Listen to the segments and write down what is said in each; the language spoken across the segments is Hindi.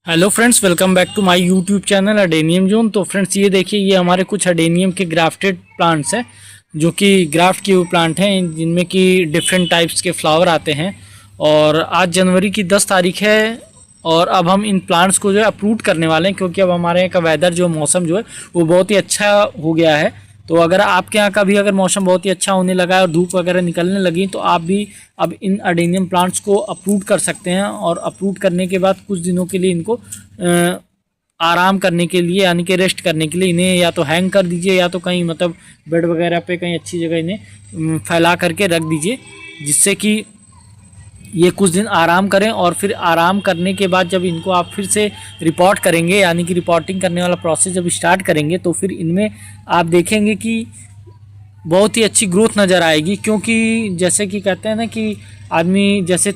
Hello friends, welcome back to my YouTube channel Adenium zone. तो फ्रेंड्स, ये देखिए, ये हमारे कुछ अडेनियम के ग्राफ्टेड प्लांट्स हैं जो कि ग्राफ्ट किए हुए प्लांट हैं, जिनमें कि डिफरेंट टाइप्स के फ्लावर आते हैं। और आज जनवरी की 10 तारीख है और अब हम इन प्लांट्स को जो है अप्रूव करने वाले हैं, क्योंकि अब हमारे यहाँ का वेदर जो मौसम जो है वो बहुत ही अच्छा हो गया है। तो अगर आपके यहाँ का भी अगर मौसम बहुत ही अच्छा होने लगा है और धूप वगैरह निकलने लगी, तो आप भी अब इन अडेनियम प्लांट्स को अप्रूव कर सकते हैं। और अप्रूव करने के बाद कुछ दिनों के लिए इनको आराम करने के लिए, यानी कि रेस्ट करने के लिए इन्हें या तो हैंग कर दीजिए या तो कहीं मतलब बेड वगैरह पे कहीं अच्छी जगह इन्हें फैला करके रख दीजिए, जिससे कि ये कुछ दिन आराम करें। और फिर आराम करने के बाद जब इनको आप फिर से रिपोर्ट करेंगे, यानी कि रिपोर्टिंग करने वाला प्रोसेस जब स्टार्ट करेंगे, तो फिर इनमें आप देखेंगे कि बहुत ही अच्छी ग्रोथ नज़र आएगी। क्योंकि जैसे कि कहते हैं ना कि आदमी जैसे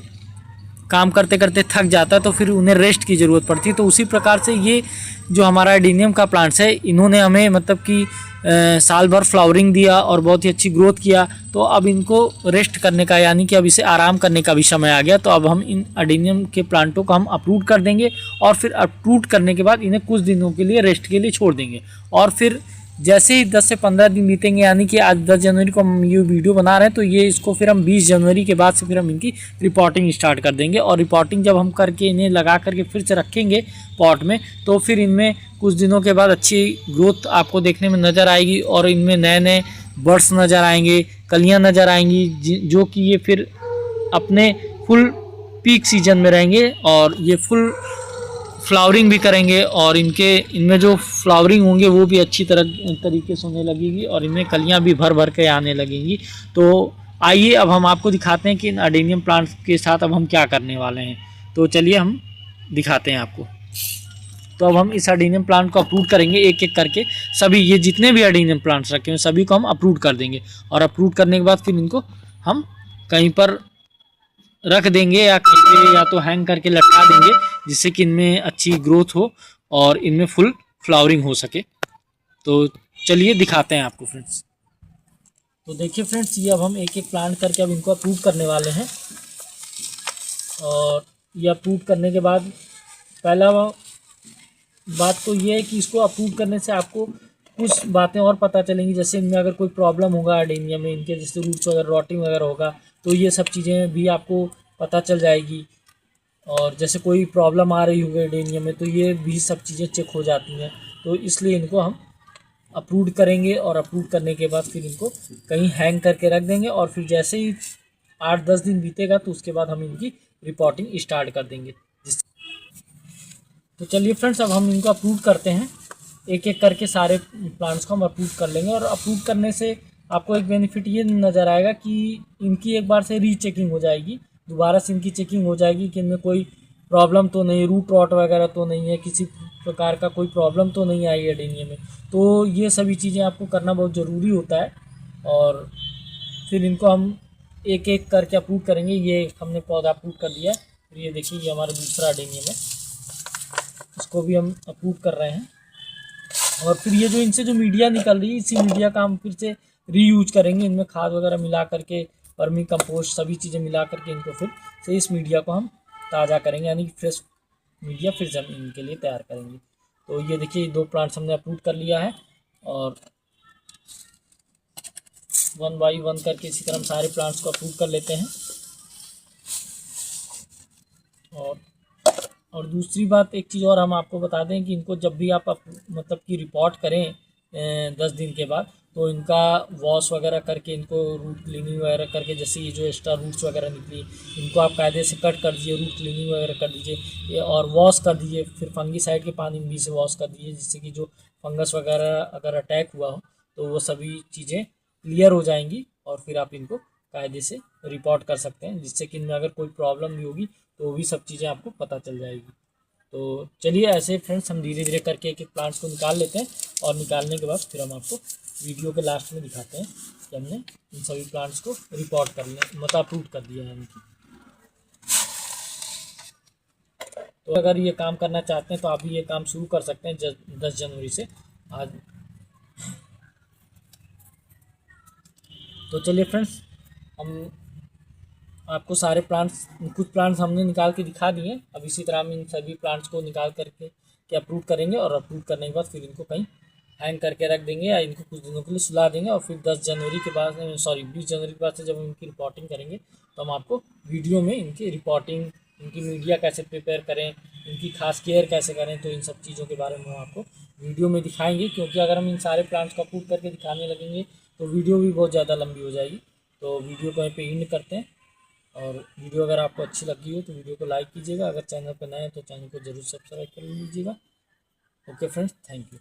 काम करते करते थक जाता है तो फिर उन्हें रेस्ट की ज़रूरत पड़ती है, तो उसी प्रकार से ये जो हमारा एडेनियम का प्लांट्स है, इन्होंने हमें मतलब कि साल भर फ्लावरिंग दिया और बहुत ही अच्छी ग्रोथ किया। तो अब इनको रेस्ट करने का, यानी कि अब इसे आराम करने का भी समय आ गया। तो अब हम इन एडेनियम के प्लांटों को हम अप्रूव कर देंगे और फिर अप्रूव करने के बाद इन्हें कुछ दिनों के लिए रेस्ट के लिए छोड़ देंगे। और फिर जैसे ही 10 से 15 दिन बीतेंगे, यानी कि आज 10 जनवरी को हम ये वीडियो बना रहे हैं, तो ये इसको फिर हम 20 जनवरी के बाद से फिर हम इनकी रिपोर्टिंग स्टार्ट कर देंगे। और रिपोर्टिंग जब हम करके इन्हें लगा करके फिर से रखेंगे पॉट में, तो फिर इनमें कुछ दिनों के बाद अच्छी ग्रोथ आपको देखने में नज़र आएगी और इनमें नए नए बर्ड्स नज़र आएंगे, कलियाँ नज़र आएंगी, जो कि ये फिर अपने फुल पीक सीजन में रहेंगे और ये फुल फ्लावरिंग भी करेंगे। और इनमें जो फ्लावरिंग होंगे वो भी अच्छी तरीके से होने लगेगी और इनमें कलियां भी भर भर के आने लगेंगी। तो आइए अब हम आपको दिखाते हैं कि इन अडेनियम प्लांट्स के साथ अब हम क्या करने वाले हैं। तो चलिए हम दिखाते हैं आपको। तो अब हम इस अडेनियम प्लांट को अप्रूव करेंगे एक एक करके। सभी ये जितने भी अडेनियम प्लांट्स रखे हैं सभी को हम अप्रूव कर देंगे। और अप्रूव करने के बाद फिर इनको हम कहीं पर रख देंगे या कहीं पे या तो हैंग करके लटका देंगे, जिससे कि इनमें अच्छी ग्रोथ हो और इनमें फुल फ्लावरिंग हो सके। तो चलिए दिखाते हैं आपको फ्रेंड्स। तो देखिए फ्रेंड्स, ये अब हम एक एक प्लांट करके अब इनको अप्रूव करने वाले हैं। और ये अप्रूव करने के बाद पहला बात तो ये है कि इसको अप्रूव करने से आपको कुछ बातें और पता चलेंगी। जैसे इनमें अगर कोई प्रॉब्लम होगा अडेनियम में, इनके जैसे रूट्स वगैरह रॉटिंग वगैरह होगा, तो ये सब चीज़ें भी आपको पता चल जाएगी। और जैसे कोई प्रॉब्लम आ रही होगी एडेनियम में, तो ये भी सब चीज़ें चेक हो जाती हैं। तो इसलिए इनको हम अप्रूव करेंगे और अप्रूव करने के बाद फिर इनको कहीं हैंग करके रख देंगे। और फिर जैसे ही 8-10 दिन बीतेगा तो उसके बाद हम इनकी रिपोर्टिंग स्टार्ट कर देंगे। तो चलिए फ्रेंड्स, अब हम इनको अप्रूव करते हैं। एक एक करके सारे प्लांट्स को हम अप्रूव कर लेंगे। और अप्रूव करने से आपको एक बेनिफिट ये नज़र आएगा कि इनकी एक बार से रीचेकिंग हो जाएगी, दोबारा से इनकी चेकिंग हो जाएगी कि इनमें कोई प्रॉब्लम तो नहीं, रूट रॉट वगैरह तो नहीं है, किसी प्रकार का कोई प्रॉब्लम तो नहीं आई है एडेनियम में। तो ये सभी चीज़ें आपको करना बहुत ज़रूरी होता है। और फिर इनको हम एक एक करके अप्रूव करेंगे। ये हमने पौधा अप्रूव कर दिया है। फिर ये देखिए, ये हमारा दूसरा एडेनियम है, इसको भी हम अप्रूव कर रहे हैं। और फिर ये जो इनसे जो मीडिया निकल रही है, इसी मीडिया का हम फिर से रीयूज करेंगे। इनमें खाद वगैरह मिला करके, वर्मी कंपोस्ट सभी चीज़ें मिला करके इनको फिर से इस मीडिया को हम ताज़ा करेंगे, यानी कि फ्रेश मीडिया फिर से हम इनके लिए तैयार करेंगे। तो ये देखिए, 2 प्लांट्स हमने अप्रूव कर लिया है। और 1 बाई 1 करके इसी तरह हम सारे प्लांट्स को अप्रूव कर लेते हैं। और दूसरी बात, एक चीज़ और हम आपको बता दें कि इनको जब भी आप मतलब कि रिपोर्ट करें 10 दिन के बाद, तो इनका वॉश वगैरह करके, इनको रूट क्लीनिंग वगैरह करके, जैसे ये जो एक्स्ट्रा रूट्स वगैरह निकली, इनको आप कायदे से कट कर दीजिए, रूट क्लीनिंग वगैरह कर दीजिए और वॉश कर दीजिए। फिर फंगीसाइड के पानी भी से वॉश कर दीजिए, जिससे कि जो फंगस वगैरह अगर अटैक हुआ हो तो वो सभी चीज़ें क्लियर हो जाएंगी। और फिर आप इनको कायदे से रिपोर्ट कर सकते हैं, जिससे कि इनमें अगर कोई प्रॉब्लम भी होगी तो वो भी सब चीज़ें आपको पता चल जाएगी। तो चलिए ऐसे फ्रेंड्स, हम धीरे धीरे करके एक एक प्लांट्स को निकाल लेते हैं। और निकालने के बाद फिर हम आपको वीडियो के लास्ट में दिखाते हैं कि हमने इन सभी प्लांट्स को रिपोर्ट कर लिया, मतलब अप्रूव कर दिया है इनकी। तो अगर ये काम करना चाहते हैं तो आप भी ये काम शुरू कर सकते हैं 10 जनवरी से आज। तो चलिए फ्रेंड्स, हम आपको सारे प्लांट्स, कुछ प्लांट्स हमने निकाल के दिखा दिए। अब इसी तरह हम इन सभी प्लांट्स को निकाल करके के अपलोड करेंगे, और अपलोड करने के बाद फिर इनको कहीं हैंग करके रख देंगे या इनको कुछ दिनों के लिए सुला देंगे। और फिर 10 जनवरी के बाद, सॉरी 20 जनवरी के बाद से जब हम इनकी रिपोर्टिंग करेंगे तो हम आपको वीडियो में इनकी रिपोर्टिंग, इनकी मीडिया कैसे प्रिपेयर करें, इनकी खास केयर कैसे करें, तो इन सब चीज़ों के बारे में हम आपको वीडियो में दिखाएंगे। क्योंकि अगर हम इन सारे प्लांट्स को अपलोड करके दिखाने लगेंगे तो वीडियो भी बहुत ज़्यादा लंबी हो जाएगी। तो वीडियो को यहीं पे एंड करते हैं। और वीडियो अगर आपको अच्छी लगी हो तो वीडियो को लाइक कीजिएगा, अगर चैनल पर नए हैं तो चैनल को जरूर सब्सक्राइब कर लीजिएगा। Okay friends, thank you.